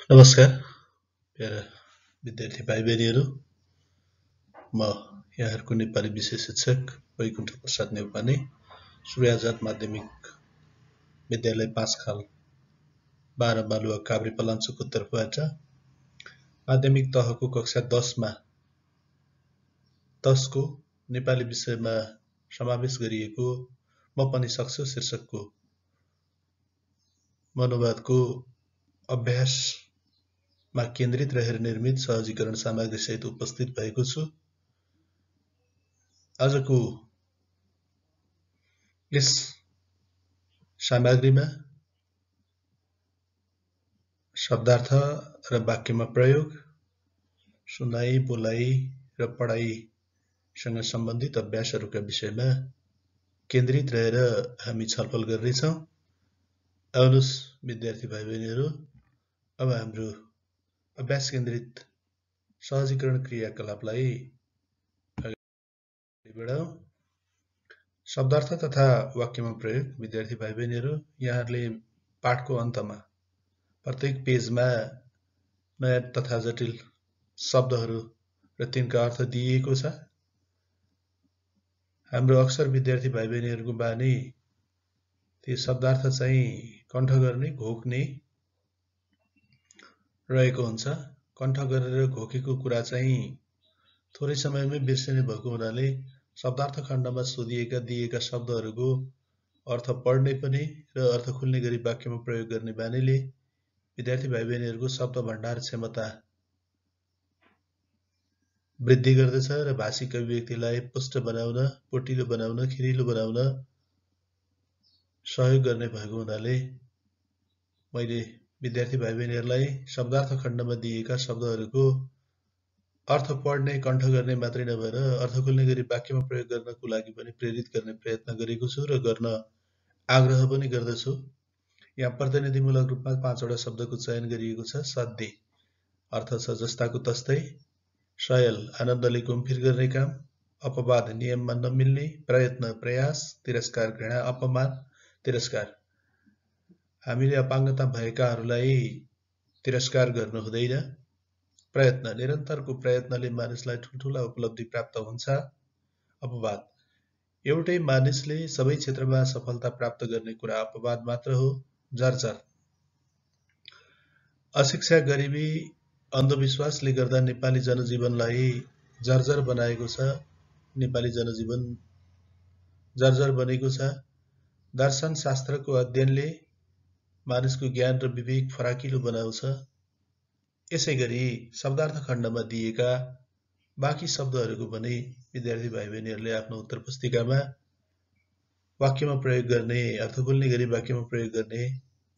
नमस्कार प्यारा विद्यार्थी भाइ बहिनीहरू। म यहाँहरूको नेपाली विषय शिक्षक वैकुण्ठ प्रसाद नेउपाने सूर्य आजाद माध्यमिक विद्यालय पाँचखाल 12 बालुवा काभ्रेपलाञ्चोकको तर्फबाट माध्यमिक तहको कक्षा 10 को नेपाली विषयमा समावेश गरिएको म पनि सक्छु शीर्षकको मनोवादको अभ्यासमा केन्द्रित रहेर निर्मित सहजीकरण सामग्री सहित उपस्थित भएको छु। आजको यस सामग्रीमा शब्दार्थ र वाक्यमा प्रयोग, सुनाइ, बोलाइ र पढाइसँग सम्बन्धित अभ्यासहरूका विषयमा केन्द्रित रहेर हामी छलफल गर्नेछौँ। आउनुहोस् विद्यार्थी भाइ बहिनीहरू, अब हाम्रो अभ्यास केन्द्रित सहजीकरण क्रियाकलापलाई अगाडि बढाउँ। शब्दार्थ तथा वाक्यमा प्रयोग। विद्यार्थी भाइ बहिनीहरू, यहाँहरूले पाठको अन्तमा प्रत्येक पेजमा नयाँ तथा जटिल शब्दहरू र तिनका अर्थ दिइएको छ। हाम्रो अक्सर विद्यार्थी भाइ बहिनीहरूको बानी ती शब्दार्थ चाहिँ कण्ठ गर्ने, घोक्ने रहेको हुन्छ। कण्ठ गरेर घोकेको कुरा चाहिँ थोरै समयमै बिर्सिने भएको हुनाले शब्दार्थ खण्डमा सोधिएका दिएका शब्दहरूको अर्थ पढ्ने पनि र अर्थ खुल्ने गरी वाक्यमा प्रयोग गर्ने बानीले विद्यार्थी भाइ बहिनीहरूको शब्द भण्डार क्षमता वृद्धि गर्दछ र भाषिक अभिव्यक्तिलाई पुष्ट बनाउन, पोटिलो बनाउन, खिरिलो बनाउन सहयोग गर्ने भएको हुनाले मैले विद्यार्थी भाइ बहिनीहरूलाई शब्दार्थ खण्डमा दिएका शब्दहरूको अर्थ पढ्ने, कण्ठ गर्ने मात्रै नभएर अर्थ खुल्ने गरी वाक्यमा प्रयोग गर्नको लागि पनि प्रेरित गर्ने प्रयत्न गरेको छु र गर्न आग्रह पनि गर्दछु। यहाँ प्रतिनिधिमूलक रूपमा 5 वटा शब्दको चयन गरिएको छ। साध्य अर्थ छ जस्ताको तस्तै, सयल आनन्दले घुमफिर गर्ने काम, अपवाद नियममा नमिल्ने, प्रयत्न प्रयास, तिरस्कार घृणा अपमान तिरस्कार। हामीले अपाङ्गता भएकाहरूलाई तिरस्कार गर्नु हुँदैन। प्रयत्न निरन्तरको प्रयत्नले मानिसलाई ठुलठुला उपलब्धि प्राप्त हुन्छ। अपवाद एउटै मानिसले सबै क्षेत्रमा सफलता प्राप्त गर्ने कुरा अपवाद मात्र हो। जर्जर अशिक्षा, गरिबी, अन्धविश्वासले गर्दा नेपाली जनजीवनलाई जर्जर बनाएको छ। नेपाली जनजीवन जर्जर बनेको छ। दर्शन शास्त्रको अध्ययनले मानिसको ज्ञान र विवेक फराकिलो बनाउँछ। यसैगरी शब्दार्थ खण्डमा दिएका बाँकी शब्दहरूको पनि विद्यार्थी भाइ बहिनीहरूले आफ्नो उत्तर पुस्तिकामा वाक्यमा प्रयोग गर्ने, अर्थ खुल्ने गरी वाक्यमा प्रयोग गर्ने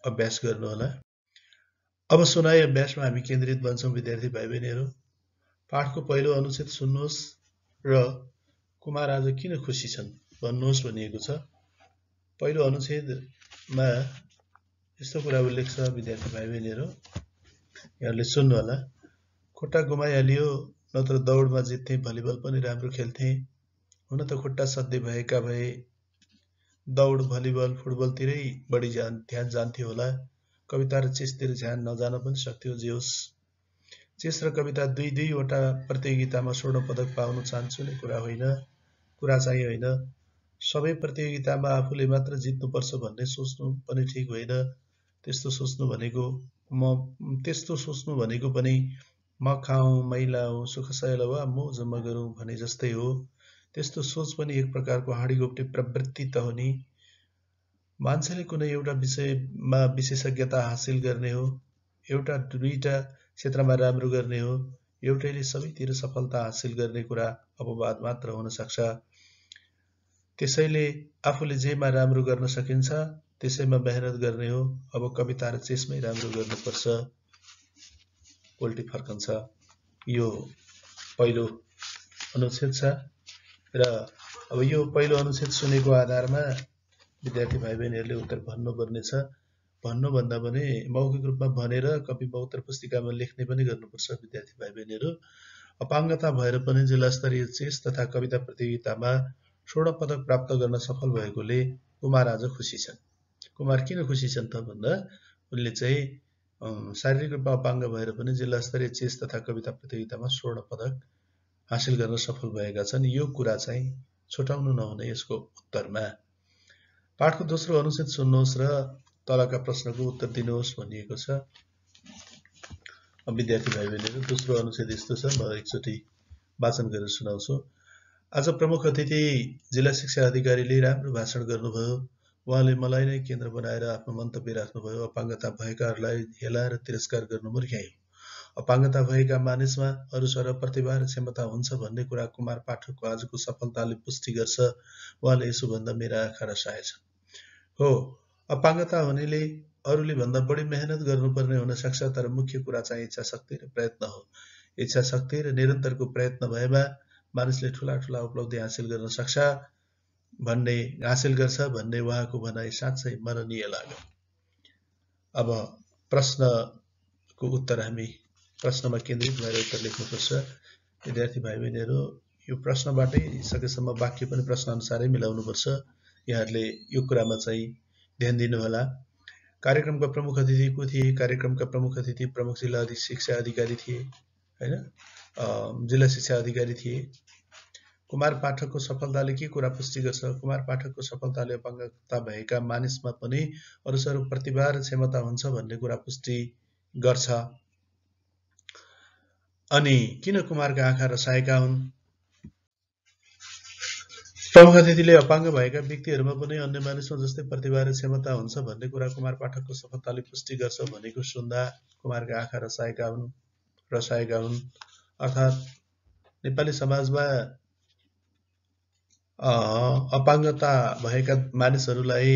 अभ्यास गर्नुहोला। अब सुनाइ अभ्यासमा हामी केन्द्रित बन्छौँ विद्यार्थी भाइ बहिनीहरू। पाठको पहिलो अनुच्छेद सुन्नुहोस् र कुमार आज किन खुसी छन् भन्नुहोस् भनिएको छ। पहिलो अनुच्छेदमा यस्तो कुरा उल्लेख छ विद्यार्थी भाइ बहिनीहरू, यहाँले सुन्नुहोला। खुट्टा गुमाइहालियो, नत्र दौडमा जित्थे, भलिबल पनि राम्रो खेल्थे। हुन त खुट्टा सधैँ भएका भए दौड, भलिबल, फुटबलतिरै बढी ध्यान जान्थ्यो होला। कविता र चेसतिर ध्यान नजान पनि सक्थ्यो। जे होस्, चेस र कविता दुई वटा प्रतियोगितामा स्वर्ण पदक पाउन चाहन्छु नै कुरा चाहिँ होइन। सबै प्रतियोगितामा आफूले मात्र जित्नुपर्छ भन्ने सोच्नु पनि ठिक होइन। त्यस्तो सोच्नु भनेको पनि म खाऊँ, मैलाऊँ, सुखशैल वा मोज मगरौँ भने जस्तै हो। त्यस्तो सोच पनि एक प्रकारको हाँडीघोप्टे प्रवृत्ति त हो नि। मान्छेले कुनै एउटा विषयमा विशेषज्ञता हासिल गर्ने हो, एउटा दुईटा क्षेत्रमा राम्रो गर्ने हो, एउटैले सबैतिर सफलता हासिल गर्ने कुरा अपवाद मात्र हुन सक्छ। त्यसैले आफूले जेमा राम्रो गर्न सकिन्छ त्यसैमा मेहनत गर्ने हो। अब कविता र चेसमै राम्रो गर्नुपर्छ, उल्टी फर्कन्छ। यो पहिलो अनुच्छेद छ र अब यो पहिलो अनुच्छेद सुनेको आधारमा विद्यार्थी भाइ बहिनीहरूले उत्तर भन्नुपर्ने छ। भन्नुभन्दा पनि मौखिक रूपमा भनेर कपीमा उत्तर पुस्तिकामा लेख्ने पनि गर्नुपर्छ विद्यार्थी भाइ बहिनीहरू। अपाङ्गता भएर पनि जिल्ला स्तरीय चेस तथा कविता प्रतियोगितामा स्वर्ण पदक प्राप्त गर्न सफल भएकोले कुमार आज खुसी छन्। कुमार किन खुसी छन् त भन्दा उनले चाहिँ शारीरिक रूपमा अपाङ्ग भएर पनि जिल्ला स्तरीय चेस तथा कविता प्रतियोगितामा स्वर्ण पदक हासिल गर्न सफल भएका छन्। यो कुरा चाहिँ छुटाउनु नहुने यसको उत्तरमा। पाठको दोस्रो अनुच्छेद सुन्नुहोस् र तलका प्रश्नको उत्तर दिनुहोस् भनिएको छ। विद्यार्थी भाइ बहिनीहरू, दोस्रो अनुच्छेद यस्तो छ, म एकचोटि वाचन गरेर सुनाउँछु। आज प्रमुख अतिथि जिल्ला शिक्षा अधिकारीले राम्रो भाषण गर्नुभयो। उहाँले मलाई नै केन्द्र बनाएर आफ्नो मन्तव्य राख्नुभयो। अपाङ्गता भएकाहरूलाई हेला र तिरस्कार गर्नु मूर्खाइ हो। अपाङ्गता भएका मानिसमा अरूसरह प्रतिभा र क्षमता हुन्छ भन्ने कुरा कुमार पाठकको आजको सफलताले पुष्टि गर्छ। उहाँले यसो भन्दा मेरा आँखा रसाएछ। हो, अपाङ्गता हुनेले अरूले भन्दा बढी मेहनत गर्नुपर्ने हुन सक्छ, तर मुख्य कुरा चाहिँ इच्छा शक्ति र प्रयत्न हो। इच्छा शक्ति र निरन्तरको प्रयत्न भएमा मानिसले ठुला ठुला उपलब्धि हासिल गर्छ भन्ने उहाँको भनाइ साँच्चै मननीय लाग्यो। अब प्रश्नको उत्तर हामी प्रश्नमा केन्द्रित भएर उत्तर लेख्नुपर्छ। विद्यार्थी भाइ बहिनीहरू, यो प्रश्नबाटै सकेसम्म वाक्य पनि प्रश्न अनुसारै मिलाउनुपर्छ। यहाँहरूले यो कुरामा चाहिँ ध्यान दिनुहोला। कार्यक्रमका प्रमुख अतिथि को थिए? कार्यक्रमका प्रमुख अतिथि प्रमुख जिल्ला शिक्षा अधिकारी थिए, हैन? जिल्ला शिक्षा अधिकारी थिए। कुमार पाठकको सफलताले के कुरा पुष्टि गर्छ? कुमार पाठकको सफलताले अपाङ्गता भएका मानिसमा पनि अरूसरू प्रतिभा र क्षमता हुन्छ भन्ने कुरा पुष्टि गर्छ। अनि किन कुमारका आँखा रसाएका हुन्? प्रमुख अतिथिले अपाङ्ग भएका व्यक्तिहरूमा पनि अन्य मानिसमा जस्तै प्रतिभा र क्षमता हुन्छ भन्ने कुरा कुमार पाठकको सफलताले पुष्टि गर्छ भनेको सुन्दा कुमारका आँखा रसाएका हुन्। अर्थात् नेपाली समाजमा अपाङ्गता भएका मानिसहरूलाई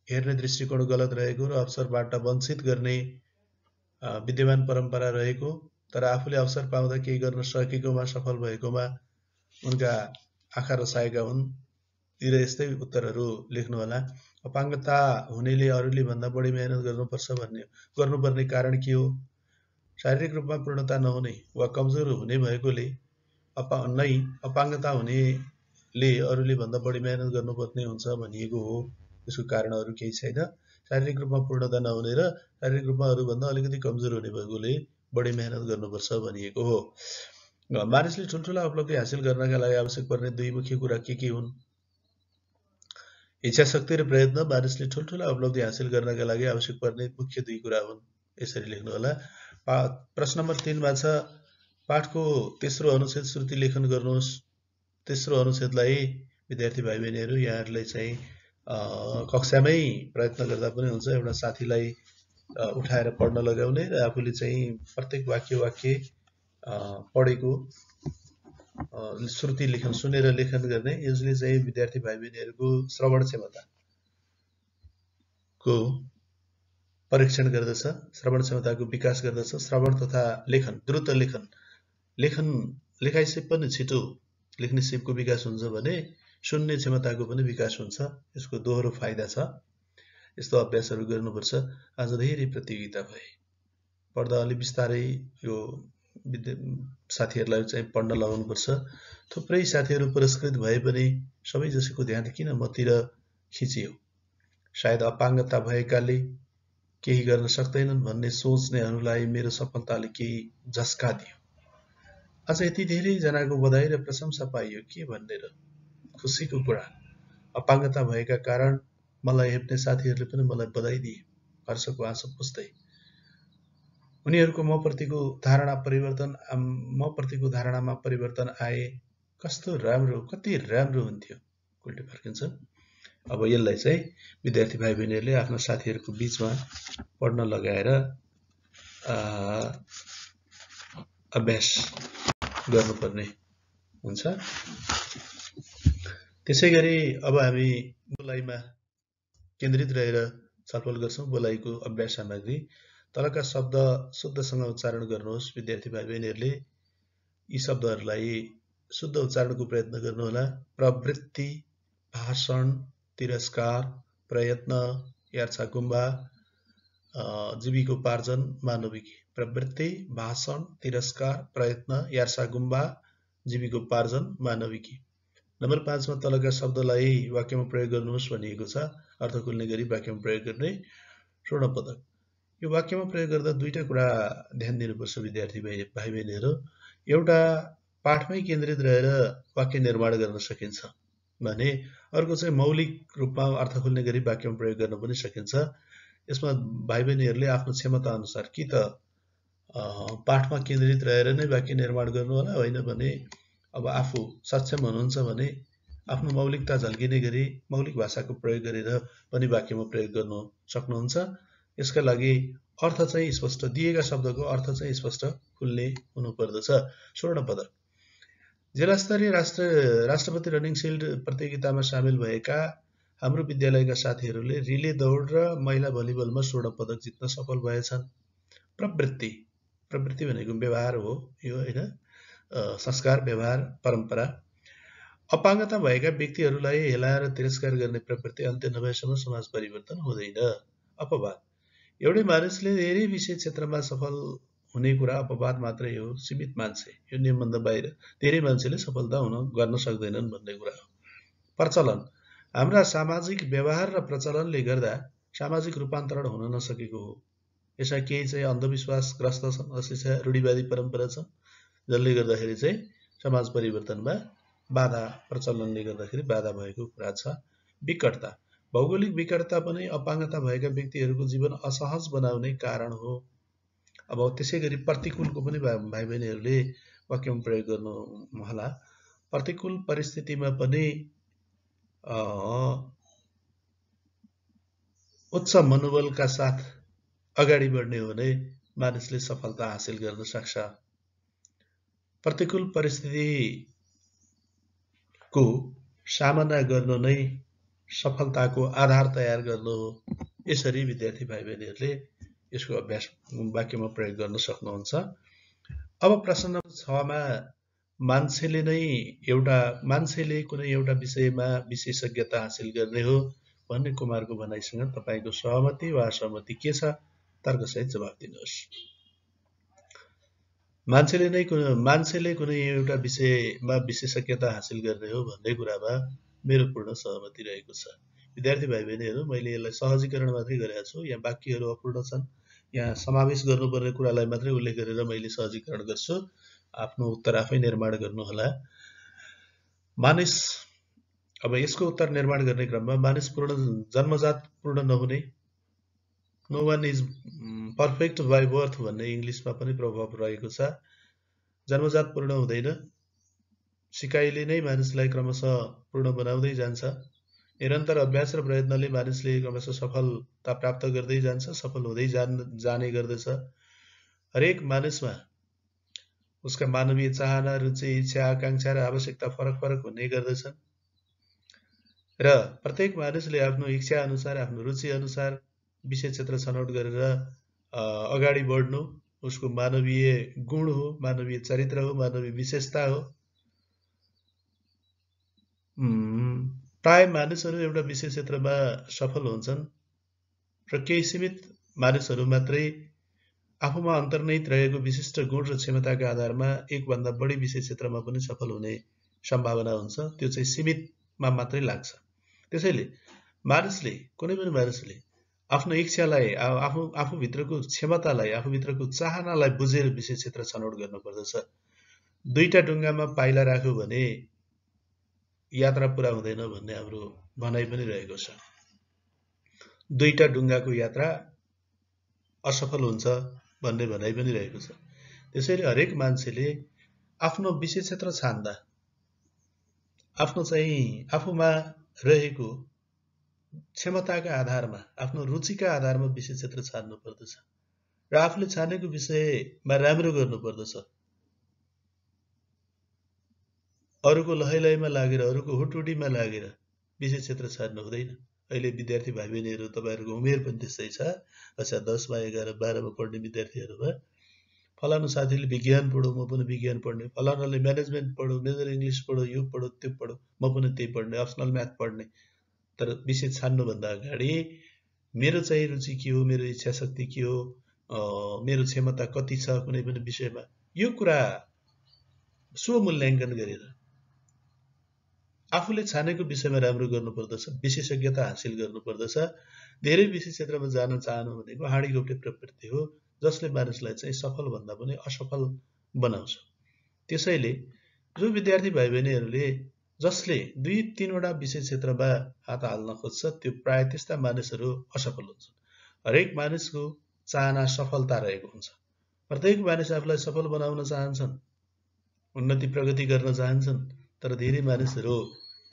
हेर्ने दृष्टिकोण गलत रहेको र अवसरबाट वञ्चित गर्ने विद्यमान परम्परा रहेको, तर आफूले अवसर पाउँदा केही गर्न सकेकोमा, सफल भएकोमा उनका आँखा रसाएका हुन्। र यस्तै उत्तरहरू लेख्नुहोला। अपाङ्गता हुनेले अरूले भन्दा बढी मेहनत गर्नुपर्ने कारण के हो? शारीरिक रूपमा पूर्णता नहुने वा कमजोर हुने भएकोले अपाङ्गता हुनेले अरूले भन्दा बढी मेहनत गर्नुपर्ने हुन्छ भनिएको हो। यसको कारण अरू केही छैन। शारीरिक रूपमा पूर्णता नहुने र शारीरिक रूपमा अरूभन्दा अलिकति कमजोर हुने भएकोले बढी मेहनत गर्नुपर्छ भनिएको हो। मानिसले ठुल्ठुला उपलब्धि हासिल गर्नका लागि आवश्यक पर्ने दुई मुख्य कुरा के हुन्? इच्छा शक्ति र प्रयत्न। मानिसले ठुल्ठुला उपलब्धि हासिल गर्नका लागि आवश्यक पर्ने मुख्य दुई कुरा हुन्। यसरी लेख्नुहोला। प्रश्न नम्बर 3 मा छ, पाठको तेस्रो अनुच्छेद श्रुति लेखन गर्नुहोस्। तेस्रो अनुच्छेदलाई विद्यार्थी भाइ बहिनीहरू यहाँहरूलाई चाहिँ कक्षामै प्रयत्न गर्दा पनि हुन्छ। एउटा साथीलाई उठाएर पढ्न लगाउने र आफूले चाहिँ प्रत्येक वाक्य पढेको श्रुति लेखन सुनेर लेखन गर्ने। यसले चाहिँ विद्यार्थी भाइ बहिनीहरूको श्रवण क्षमताको परीक्षण गर्दछ, श्रवण क्षमताको विकास गर्दछ। श्रवण तथा लेखन, द्रुत लेखाइ सिप पनि छिटो लेख्ने सिपको विकास हुन्छ भने सुन्ने क्षमताको पनि विकास हुन्छ। यसको दोहोरो फाइदा छ। यस्तो अभ्यासहरू गर्नुपर्छ। आज धेरै प्रतियोगिता भए, पढ्दा अलि बिस्तारै यो साथीहरूलाई चाहिँ पढ्न लगाउनुपर्छ। थुप्रै साथीहरू पुरस्कृत भए पनि सबैजसोको ध्यान किन मतिर खिचियो? सायद अपाङ्गता भएकाले केही गर्न सक्दैनन् भन्ने सोच्नेहरूलाई मेरो सफलताले केही झस्का दियो। आज यति धेरै जनाको बधाई र प्रशंसा पाइयो के भन्ने र खुसीको कुरा। अपाङ्गता भएका कारण मलाई हेप्ने साथीहरूले पनि मलाई बधाई दिए, हर्षको आँसु पुस्दै। उनीहरूको मप्रतिको धारणामा परिवर्तन आए। कति राम्रो हुन्थ्यो। उल्टे फर्किन्छ। अब यसलाई चाहिँ विद्यार्थी भाइ बहिनीहरूले आफ्नो साथीहरूको बीचमा पढ्न लगाएर अभ्यास गर्नुपर्ने हुन्छ। त्यसैगरी अब हामी बोलाइमा केन्द्रित रहेर छलफल गर्छौं। बोलाइको अभ्यास सामग्री। तलका शब्द शुद्धसँग उच्चारण गर्नुहोस्। विद्यार्थी भाइ बहिनीहरूले यी शब्दहरूलाई शुद्ध उच्चारणको प्रयत्न गर्नुहोला। प्रवृत्ति, भाषण, तिरस्कार, प्रयत्न, यार्छा गुम्बा, जीविकोपार्जन, मानविकी। प्रवृत्ति, भाषण, तिरस्कार, प्रयत्न, यार्छा गुम्बा, जीविकोपार्जन, मानविकी। नम्बर 5 मा तलका शब्दलाई वाक्यमा प्रयोग गर्नुहोस् भनिएको छ। अर्थ खुल्ने गरी वाक्यमा प्रयोग गर्ने। स्वर्ण पदक। यो वाक्यमा प्रयोग गर्दा दुईटा कुरा ध्यान दिनुपर्छ विद्यार्थी भाइ बहिनीहरू। एउटा पाठमै केन्द्रित रहेर वाक्य निर्माण गर्न सकिन्छ भने अर्को चाहिँ मौलिक रूपमा अर्थ खोल्ने गरी वाक्यमा प्रयोग गर्न पनि सकिन्छ। यसमा भाइ बहिनीहरूले आफ्नो क्षमता अनुसार कि त पाठमा केन्द्रित रहेर नै वाक्य निर्माण गर्नु होला, होइन भने अब आफू सक्षम हुनुहुन्छ भने आफ्नो मौलिकता झल्किने गरी मौलिक भाषाको प्रयोग गरेर पनि वाक्यमा प्रयोग गर्न सक्नुहुन्छ। यसका लागि अर्थ चाहिँ स्पष्ट, दिएका शब्दको अर्थ चाहिँ स्पष्ट खुल्ने हुनुपर्दछ। स्वर्ण पदक। जिल्ला स्तरीय राष्ट्रपति रनिङ सिल्ड प्रतियोगितामा सामेल भएका हाम्रो विद्यालयका साथीहरूले रिले दौड र महिला भलिबलमा स्वर्ण पदक जित्न सफल भएछन्। प्रवृत्ति भनेको व्यवहार हो, यो होइन, संस्कार, व्यवहार, परम्परा। अपाङ्गता भएका व्यक्तिहरूलाई हेलाएर तिरस्कार गर्ने प्रवृत्ति अन्त्य नभएसम्म समाज परिवर्तन हुँदैन। अपवाद। एउटै मानिसले धेरै विषय क्षेत्रमा सफल हुने कुरा अपवाद मात्रै हो, सीमित मान्छे, यो नियमभन्दा बाहिर धेरै मान्छेले सफलता गर्न सक्दैनन् भन्ने कुरा हो। प्रचलन। हाम्रा सामाजिक व्यवहार र प्रचलनले गर्दा सामाजिक रूपान्तरण हुन नसकेको हो। यसमा केही चाहिँ अन्धविश्वासग्रस्त छन्, अस्ति रूढिवादी परम्परा छन्, जसले गर्दाखेरि चाहिँ समाज परिवर्तनमा बाधा, प्रचलनले गर्दाखेरि बाधा भएको कुरा छ। विकटता। भौगोलिक विकटता पनि अपाङ्गता भएका व्यक्तिहरूको जीवन असहज बनाउने कारण हो। अब त्यसै गरी प्रतिकूलको पनि भाइ बहिनीहरूले वाक्यमा प्रयोग गर्नु होला। प्रतिकूल परिस्थितिमा पनि उच्च मनोबलका साथ अगाडि बढ्ने हो भने मानिसले सफलता हासिल गर्न सक्छ। प्रतिकूल परिस्थितिको सामना गर्न नै सफलताको आधार तयार गर्नु हो। यसरी विद्यार्थी भाइ बहिनीहरूले यसको अभ्यास वाक्यमा प्रयोग गर्न सक्नुहुन्छ। अब प्रश्न नम्बर 6 मा मान्छेले कुनै एउटा विषयमा विशेषज्ञता हासिल गर्ने हो भन्ने कुमारको भनाइसँग तपाईको सहमति वा असहमति के छ? तर्कसहित जवाफ दिनुहोस्। मान्छेले कुनै एउटा विषयमा विशेषज्ञता हासिल गर्ने हो भन्ने कुरामा मेरो पूर्ण सहमति रहेको छ। विद्यार्थी भाइ बहिनीहरू, मैले यसलाई सहजीकरण मात्रै गरेको छु, यहाँ वाक्यहरू अपूर्ण छन्, यहाँ समावेश गर्नुपर्ने कुरालाई मात्रै उल्लेख गरेर मैले सहजीकरण गर्छु। आफ्नो उत्तर आफै निर्माण गर्नुहोला। मानिस, अब यसको उत्तर निर्माण गर्ने क्रममा मानिस जन्मजात पूर्ण नहुने, no one is perfect by birth भन्ने इङ्ग्लिसमा पनि प्रभाव रहेको छ। जन्मजात पूर्ण हुँदैन, सिकाइले नै मानिसलाई क्रमशः पूर्ण बनाउँदै जान्छ। निरन्तर अभ्यास र प्रयत्नले मानिसले क्रमशः सफलता प्राप्त गर्दै जान्छ, सफल हुँदै जाने गर्दछ। हरेक मानिसमा उसका मानवीय चाहना, रुचि, इच्छा, आकाङ्क्षा र आवश्यकता फरक हुने गर्दछन् र प्रत्येक मानिसले आफ्नो इच्छा अनुसार, आफ्नो रुचि अनुसार विषय क्षेत्र छनौट गरेर अगाडि बढ्नु उसको मानवीय गुण हो, मानवीय चरित्र हो, मानवीय विशेषता हो। प्राय मानिसहरू एउटा विषय क्षेत्रमा सफल हुन्छन् र केही सीमित मानिसहरू मात्रै आफूमा अन्तर्निहित रहेको विशिष्ट गुण र क्षमताका आधारमा एकभन्दा बढी विषय क्षेत्रमा पनि सफल हुने सम्भावना हुन्छ। त्यो चाहिँ सीमितमा मात्रै लाग्छ। त्यसैले कुनै पनि मानिसले आफ्नो इच्छालाई, आफूभित्रको क्षमतालाई, आफूभित्रको चाहनालाई बुझेर विषय क्षेत्र छनौट गर्नुपर्दछ। दुईटा डुङ्गामा पाइला राख्यो भने यात्रा पुरा हुँदैन भन्ने हाम्रो भनाइ पनि रहेको छ। दुईटा डुङ्गाको यात्रा असफल हुन्छ भन्ने भनाइ पनि रहेको छ। त्यसैले हरेक मान्छेले आफ्नो विषय क्षेत्र छान्दा आफूमा रहेको क्षमताका आधारमा, आफ्नो रुचिका आधारमा विषय क्षेत्र छान्नु पर्दछ र आफूले छानेको विषयमा राम्रो गर्नुपर्दछ। अरूको लहैलहीमा लागेर, अरूको हुटहुटीमा लागेर विषय क्षेत्र छान्नु हुँदैन। अहिले विद्यार्थी भाइ बहिनीहरू, तपाईँहरूको उमेर पनि त्यस्तै छ, कक्षा 10 मा 11 12 मा पढ्ने विद्यार्थीहरूमा फलानु साथीले विज्ञान पढो, म पनि विज्ञान पढ्ने, फलानाले म्यानेजमेन्ट पढो, मेजर इङ्ग्लिस पढो, यो पढो, त्यो पढो, म पनि त्यही पढ्ने, अप्सनल म्याथ पढ्ने। तर विषय छान्नुभन्दा अगाडि मेरो चाहिँ रुचि के हो, मेरो इच्छा शक्ति के हो, मेरो क्षमता कति छ कुनै पनि विषयमा, यो कुरा स्वमूल्याङ्कन गरेर आफूले छानेको विषयमा राम्रो गर्नुपर्दछ, विशेषज्ञता हासिल गर्नुपर्दछ। धेरै विषय क्षेत्रमा जान चाहनु भनेको हाँडीघोप्टे प्रवृत्ति हो, जसले मानिसलाई चाहिँ सफल भन्दा पनि असफल बनाउँछ। त्यसैले जो विद्यार्थी भाइ बहिनीहरूले जसले 2-3 विषय क्षेत्रमा हात हाल्न खोज्छ, त्यो प्राय त्यस्ता मानिसहरू असफल हुन्छन्। हरेक मानिसको चाहना सफलता रहेको हुन्छ। प्रत्येक मानिस आफूलाई सफल बनाउन चाहन्छन्, उन्नति प्रगति गर्न चाहन्छन्। तर धेरै मानिसहरू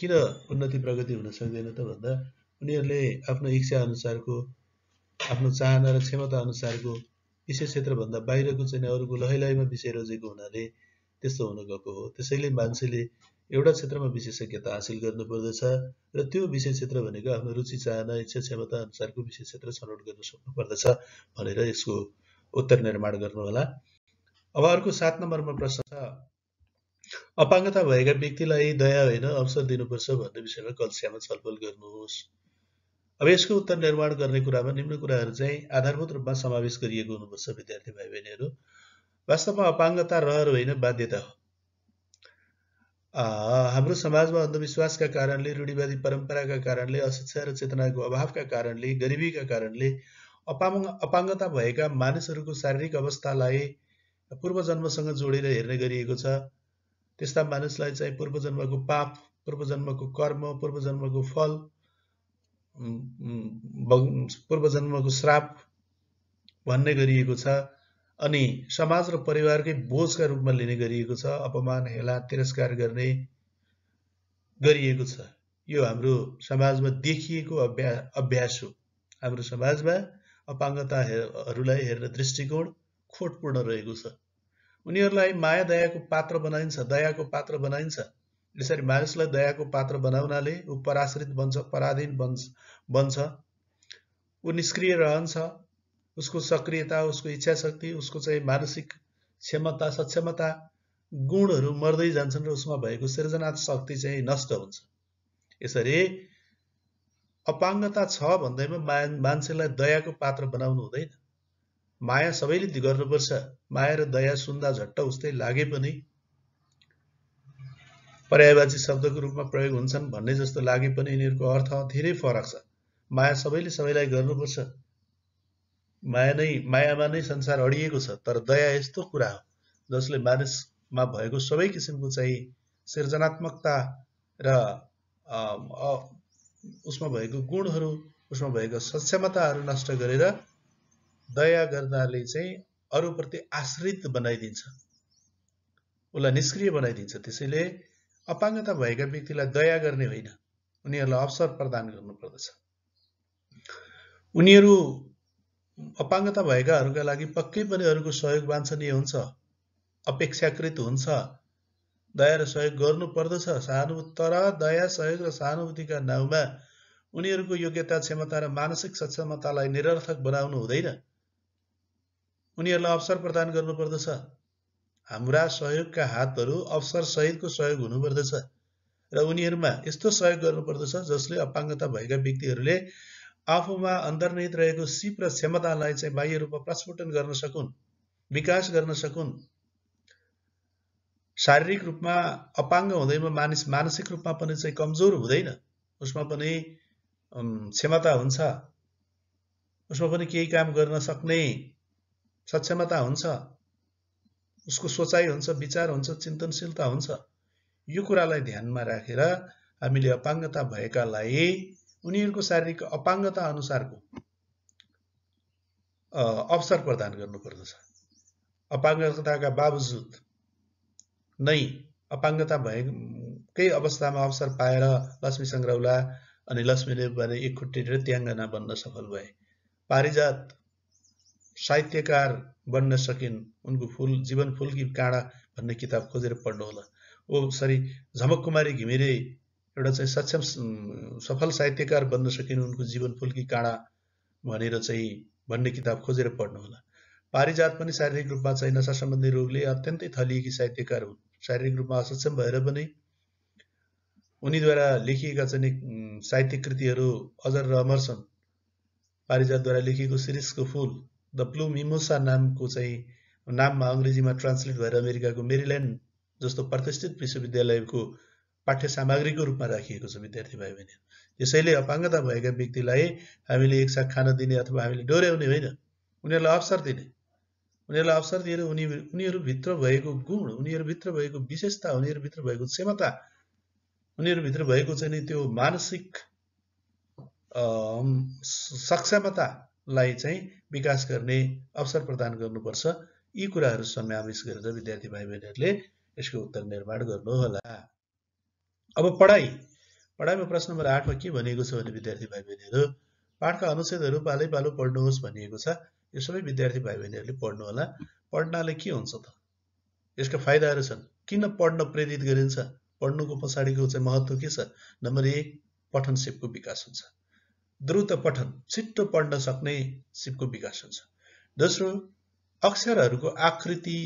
किन उन्नति प्रगति हुन सक्दैन त भन्दा उनीहरूले आफ्नो इच्छा अनुसारको, आफ्नो चाहना र क्षमता अनुसारको विषय क्षेत्रभन्दा बाहिरको चाहिँ अरूको लहैलहीमा विषय रोजेको हुनाले त्यस्तो हुन गएको हो। त्यसैले मान्छेले एउटा क्षेत्रमा विशेषज्ञता हासिल गर्नुपर्दछ र त्यो विषय क्षेत्र भनेको आफ्नो रुचि चाहना इच्छा क्षमता अनुसारको विषय क्षेत्र छनौट गर्न सक्नुपर्दछ भनेर यसको उत्तर निर्माण गर्नुहोला। अब अर्को 7 नम्बरमा प्रश्न छ, अपाङ्गता भएका व्यक्तिलाई दया होइन अवसर दिनुपर्छ भन्ने विषयमा कक्षामा छलफल गर्नुहोस्। अब यसको उत्तर निर्माण गर्ने कुरामा निम्न कुराहरू चाहिँ आधारभूत रूपमा समावेश गरिएको हुनुपर्छ विद्यार्थी भाइ बहिनीहरू। वास्तवमा अपाङ्गता रहर होइन, बाध्यता हो। हाम्रो समाजमा अन्धविश्वासका कारणले, रूढिवादी परम्पराका कारणले, अशिक्षा र चेतनाको अभावका कारणले, गरिबीका कारणले अपाङ्गता भएका मानिसहरूको शारीरिक अवस्थालाई पूर्वजन्मसँग जोडेर हेर्ने गरिएको छ। त्यस्ता मानिसलाई चाहिँ पूर्वजन्मको पाप, पूर्वजन्मको कर्म, पूर्वजन्मको फल, पूर्वजन्मको श्राप भन्ने गरिएको छ। अनि समाज र परिवारकै बोझका रूपमा लिने गरिएको छ। अपमान, हेला, तिरस्कार गर्ने गरिएको छ। यो हाम्रो समाजमा देखिएको अभ्यास हो। हाम्रो समाजमा अपाङ्गताहरूलाई हेर्ने दृष्टिकोण खोटपूर्ण रहेको छ। उनीहरूलाई माया दयाको पात्र बनाइन्छ, दयाको पात्र बनाइन्छ। यसरी मानिसलाई दयाको पात्र बनाउनाले ऊ पराश्रित बन्छ, पराधीन बन्छ, ऊ निष्क्रिय रहन्छ। उसको सक्रियता, उसको इच्छा शक्ति, उसको चाहिँ मानसिक क्षमता, सक्षमता, गुणहरू मर्दै जान्छन् र उसमा भएको सृजनात्मक शक्ति चाहिँ नष्ट हुन्छ। यसरी अपाङ्गता छ भन्दैमा मान्छेलाई दयाको पात्र बनाउनु हुँदैन। माया सबैले गर्नुपर्छ। माया र दया सुन्दा झट्ट उस्तै लागे पनि, पर्यायवाची शब्दको रूपमा प्रयोग हुन्छन् भन्ने जस्तो लागे पनि यिनीहरूको अर्थ धेरै फरक छ। माया सबैले सबैलाई गर्नुपर्छ। मायामा नै संसार अडिएको छ। तर दया यस्तो कुरा हो जसले मानिसमा भएको सबै किसिमको चाहिँ सृजनात्मकता र उसमा भएको गुणहरू, उसमा भएको सक्षमताहरू नष्ट गरेर दया गर्नाले चाहिँ अरूप्रति आश्रित बनाइदिन्छ, उसलाई निष्क्रिय बनाइदिन्छ। त्यसैले अपाङ्गता भएका व्यक्तिलाई दया गर्ने होइन, उनीहरूलाई अवसर प्रदान गर्नुपर्दछ। उनीहरू अपाङ्गता भएकाहरूका लागि पक्कै पनि अरूको सहयोग वाञ्छनीय हुन्छ, अपेक्षाकृत हुन्छ। दया र सहयोग गर्नुपर्दछ। तर दया, सहयोग र सहानुभूतिका नाउँमा उनीहरूको योग्यता, क्षमता र मानसिक सक्षमतालाई निरर्थक बनाउनु हुँदैन। उनीहरूलाई अवसर प्रदान गर्नुपर्दछ। हाम्रा सहयोगका हातहरू अवसर सहितको सहयोग हुनुपर्दछ र उनीहरूमा यस्तो सहयोग गर्नुपर्दछ जसले अपाङ्गता भएका व्यक्तिहरूले आफूमा अन्तर्निहित रहेको सिप र क्षमतालाई चाहिँ बाह्य रूपमा प्रस्फुटन गर्न सकुन्, विकास गर्न सकुन्। शारीरिक रूपमा अपाङ्ग हुँदैमा मानिस मानसिक रूपमा पनि चाहिँ कमजोर हुँदैन। उसमा पनि क्षमता हुन्छ, उसमा पनि केही काम गर्न सक्ने सक्षमता हुन्छ, उसको सोचाइ हुन्छ, विचार हुन्छ, चिन्तनशीलता हुन्छ। यो कुरालाई ध्यानमा राखेर हामीले अपाङ्गता भएकालाई उनीहरूको शारीरिक अपाङ्गता अनुसारको अवसर प्रदान गर्नुपर्दछ। अपाङ्गताका बावजुद नै अपाङ्गता भएकै अवस्थामा अवसर पाएर लक्ष्मी सङ्ग्रौला अनि लक्ष्मीले भने एक खुट्टी र त्याङ्गना बन्न सफल भए। पारिजात साहित्यकार बन्न सकिन्, उनको जीवन फूल की काँडा भन्ने किताब खोजेर पढ्नुहोला। सरी झमक कुमारी घिमिरे एउटा चाहिँ सक्षम सफल साहित्यकार बन्न सकिन्, उनको जीवन फूल की काँडा भनेर चाहिँ भन्ने किताब खोजेर पढ्नुहोला। पारिजात पनि शारीरिक रूपमा चाहिँ नशा सम्बन्धी रोगले अत्यन्तै थलिएकी साहित्यकार हुन्। शारीरिक रूपमा असक्षम भएर पनि उनीद्वारा लेखिएका चाहिँ साहित्यिक कृतिहरू अजर र अमर छन्। पारिजातद्वारा लेखिएको शिरीषको फूल, द ब्लू मिमोसा नामको चाहिँ नाममा अङ्ग्रेजीमा ट्रान्सलेट भएर अमेरिकाको मेरील्यान्ड जस्तो प्रतिष्ठित विश्वविद्यालयको पाठ्य सामग्रीको रूपमा राखिएको छ विद्यार्थी भाइ बहिनीहरू। यसैले अपाङ्गता भएका व्यक्तिलाई हामीले एकसाथ खान दिने अथवा हामीले डोर्याउने होइन, उनीहरूलाई अवसर दिने, उनीहरूलाई अवसर दिएर उनीहरूभित्र भएको गुण, उनीहरूभित्र भएको विशेषता, उनीहरूभित्र भएको क्षमता, उनीहरूभित्र भएको चाहिँ नि त्यो मानसिक सक्षमतालाई चाहिँ विकास गर्ने अवसर प्रदान गर्नुपर्छ। यी कुराहरू समावेश गरेर विद्यार्थी भाइ बहिनीहरूले यसको उत्तर निर्माण गर्नुहोला। अब पढाइमा प्रश्न नम्बर 8 मा के भनिएको छ भने विद्यार्थी भाइ बहिनीहरू पाठका अनुच्छेदहरू पालै पालो पढ्नुहोस् भनिएको छ। यो सबै विद्यार्थी भाइ बहिनीहरूले पढ्नुहोला। पढ्नाले के हुन्छ त? यसका फाइदाहरू छन्। किन पढ्न प्रेरित गरिन्छ? पढ्नुको पछाडिको चाहिँ महत्त्व के छ? नम्बर 1 पठन सिपको विकास हुन्छ। द्रुत पठन, छिट्टो पढ्न सक्ने सिपको विकास हुन्छ। दोस्रो, अक्षरहरूको आकृति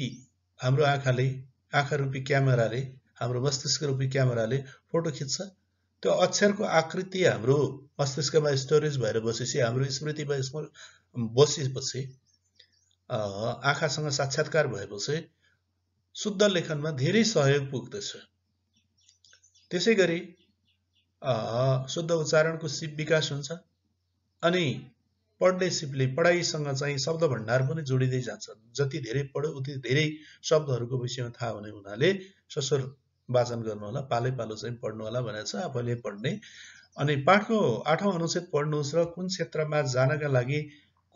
हाम्रो आँखा रूपी क्यामेराले, हाम्रो मस्तिष्क रूपी क्यामेराले फोटो खिच्छ। त्यो अक्षरको आकृति हाम्रो मस्तिष्कमा स्टोरेज भएर बसेपछि, हाम्रो स्मृतिमा बसेपछि, आँखासँग साक्षात्कार भएपछि शुद्ध लेखनमा धेरै सहयोग पुग्दछ। त्यसै गरी शुद्ध उच्चारणको सिप विकास हुन्छ अनि पढ्ने सिपले पढाइसँग चाहिँ शब्द भण्डार पनि जोडिँदै जान्छ। जति धेरै पढ्यो उति धेरै शब्दहरूको विषयमा थाहा हुने हुनाले ससर वाचन गर्नु होला, पालै पालो चाहिँ पढ्नु होला भनेको छ। आफैले पढ्ने अनि पाठको 8औं अनुच्छेद पढ्नुहोस् र कुन क्षेत्रमा जानका लागि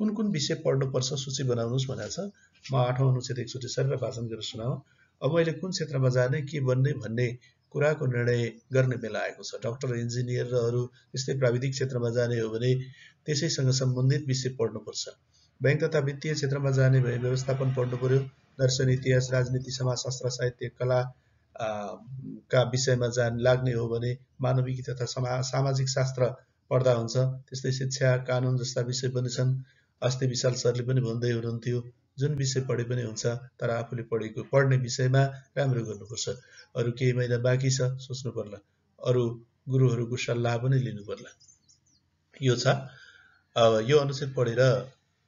कुन कुन विषय पढ्नुपर्छ सूची बनाउनुहोस् भनेको छ। म 8औं अनुच्छेद एकचोटि सरेर वाचन गरेर सुनाऊ। अब मैले कुन क्षेत्रमा जाने, के बन्ने भन्ने कुराको निर्णय गर्ने बेला आएको छ। डाक्टर, इन्जिनियर र अरू यस्तै प्राविधिक क्षेत्रमा जाने हो भने त्यसैसँग सम्बन्धित विषय पढ्नुपर्छ। बैंक तथा वित्तीय क्षेत्रमा जाने भए व्यवस्थापन पढ्नु पर्यो। दर्शन, इतिहास, राजनीति, समाजशास्त्र, साहित्य, कला का विषयमा लाग्ने हो भने मानविकी तथा सामाजिक शास्त्र पढ्दा हुन्छ। त्यस्तै शिक्षा, कानुन जस्ता विषय पनि छन्। अस्ति विशाल सरले पनि भन्दै हुनुहुन्थ्यो जुन विषय पढे पनि हुन्छ तर आफूले पढ्ने विषयमा राम्रो गर्नुपर्छ। अरू केही महिना बाँकी छ, सोच्नु पर्ला, अरू गुरुहरूको सल्लाह पनि लिनु पर्ला। यो छ। यो अनुच्छेद पढेर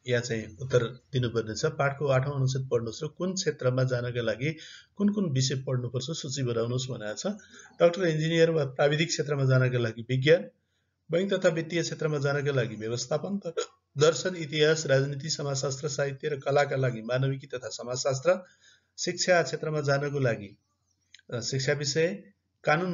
यहाँ चाहिँ उत्तर दिनुपर्ने छ। पाठको 8औं अनुच्छेद पढ्नुहोस् र कुन क्षेत्रमा जानका लागि कुन कुन विषय पढ्नुपर्छ सूची बनाउनुहोस् भनेको छ। डाक्टर, इन्जिनियर वा प्राविधिक क्षेत्रमा जानका लागि विज्ञान, बैंक तथा वित्तीय क्षेत्रमा जानका लागि व्यवस्थापन, दर्शन, इतिहास, राजनीति, समाजशास्त्र, साहित्य र कलाका लागि मानविकी तथा समाजशास्त्र, शिक्षा क्षेत्रमा जानको लागि शिक्षा विषय, कानुन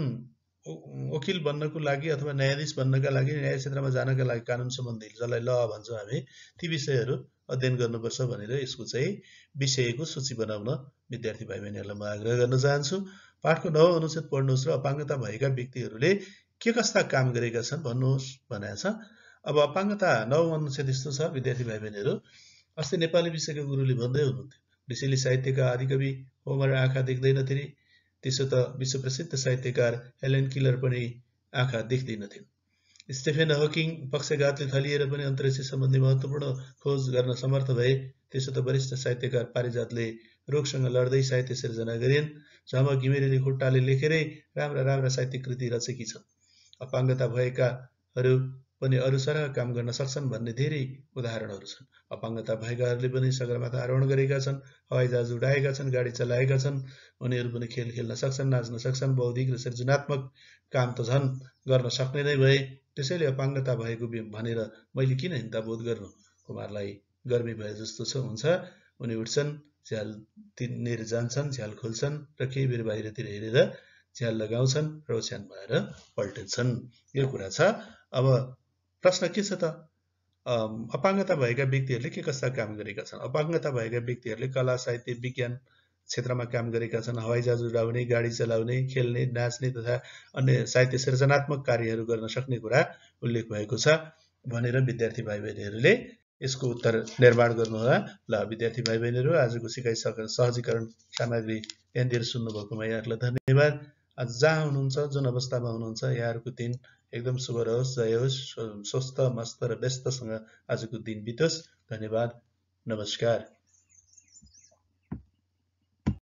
वकिल बन्नको लागि अथवा न्यायाधीश बन्नका लागि, न्याय क्षेत्रमा जानका लागि कानुन सम्बन्धी, जसलाई ल भन्छौँ हामी, ती विषयहरू अध्ययन गर्नुपर्छ भनेर यसको चाहिँ विषयको सूची बनाउन विद्यार्थी भाइ बहिनीहरूलाई म आग्रह गर्न चाहन्छु। पाठको 9औं अनुच्छेद पढ्नुहोस् र अपाङ्गता भएका व्यक्तिहरूले के कस्ता काम गरेका छन् भन्नुहोस् भनेको छ। अब अपाङ्गता 9औं अनुच्छेद यस्तो छ विद्यार्थी भाइ बहिनीहरू। अस्ति नेपाली विषयका गुरुले भन्दै हुनुहुन्थ्यो, ऋषिली साहित्यका आदिकवि होमर आँखा देख्दैनथे, त्यसो त विश्व प्रसिद्ध साहित्यकार हेलेन किलर पनि आँखा देख्दैनथिन्। स्टेफेन हकिङ पक्षघातले थलिएर पनि अन्तरिक्ष सम्बन्धी महत्त्वपूर्ण खोज गर्न समर्थ भए, त्यसो त वरिष्ठ साहित्यकार पारिजातले रोगसँग लड्दै साहित्य सिर्जना गरिन्। झमक घिमिरेले खुट्टाले लेखेरै राम्रा साहित्यिक कृति रचेकी छन्। अपाङ्गता भएकाहरू पनि अरू सरह काम गर्न सक्छन् भन्ने धेरै उदाहरणहरू छन्। अपाङ्गता भएकाहरूले पनि सगरमाथा आरोहण गरेका छन्, हवाईजहाज उडाएका छन्, गाडी चलाएका छन्। उनीहरू पनि खेल खेल्न सक्छन्, नाच्न सक्छन्, बौद्धिक र सृजनात्मक काम त झन् गर्न सक्ने नै भए। त्यसैले अपाङ्गता भएको भनेर मैले किन हिंताबोध गर्नु? कुमारलाई गर्मी भए जस्तो हुन्छ। उनी उठ्छन्, झ्याल तिनेर जान्छन्, झ्याल खोल्छन् र केही बेर बाहिरतिर हेरेर झ्याल लगाउँछन् र ओछ्यान भएर पल्टिन्छन्। यो कुरा छ। अब प्रश्न के छ त? अपाङ्गता भएका व्यक्तिहरूले के कस्ता काम गरेका छन्? अपाङ्गता भएका व्यक्तिहरूले कला, साहित्य, विज्ञान क्षेत्रमा काम गरेका छन्। हवाईजहाज उडाउने, गाडी चलाउने, खेल्ने, नाच्ने तथा अन्य साहित्य सृजनात्मक कार्यहरू गर्न सक्ने कुरा उल्लेख भएको छ भनेर विद्यार्थी भाइ बहिनीहरूले यसको उत्तर निर्माण गर्नुहोला। ल विद्यार्थी भाइ बहिनीहरू, आजको सिकाइ सहजीकरण सामग्री ध्यान दिएर सुन्नुभएकोमा यहाँहरूलाई धन्यवाद। आज जहाँ हुनुहुन्छ, जुन अवस्थामा हुनुहुन्छ, यहाँहरूको दिन एकदम शुभ रहोस्, जय होस्, स्वस्थ, मस्त र व्यस्तसँग आजको दिन बितोस्। धन्यवाद, नमस्कार।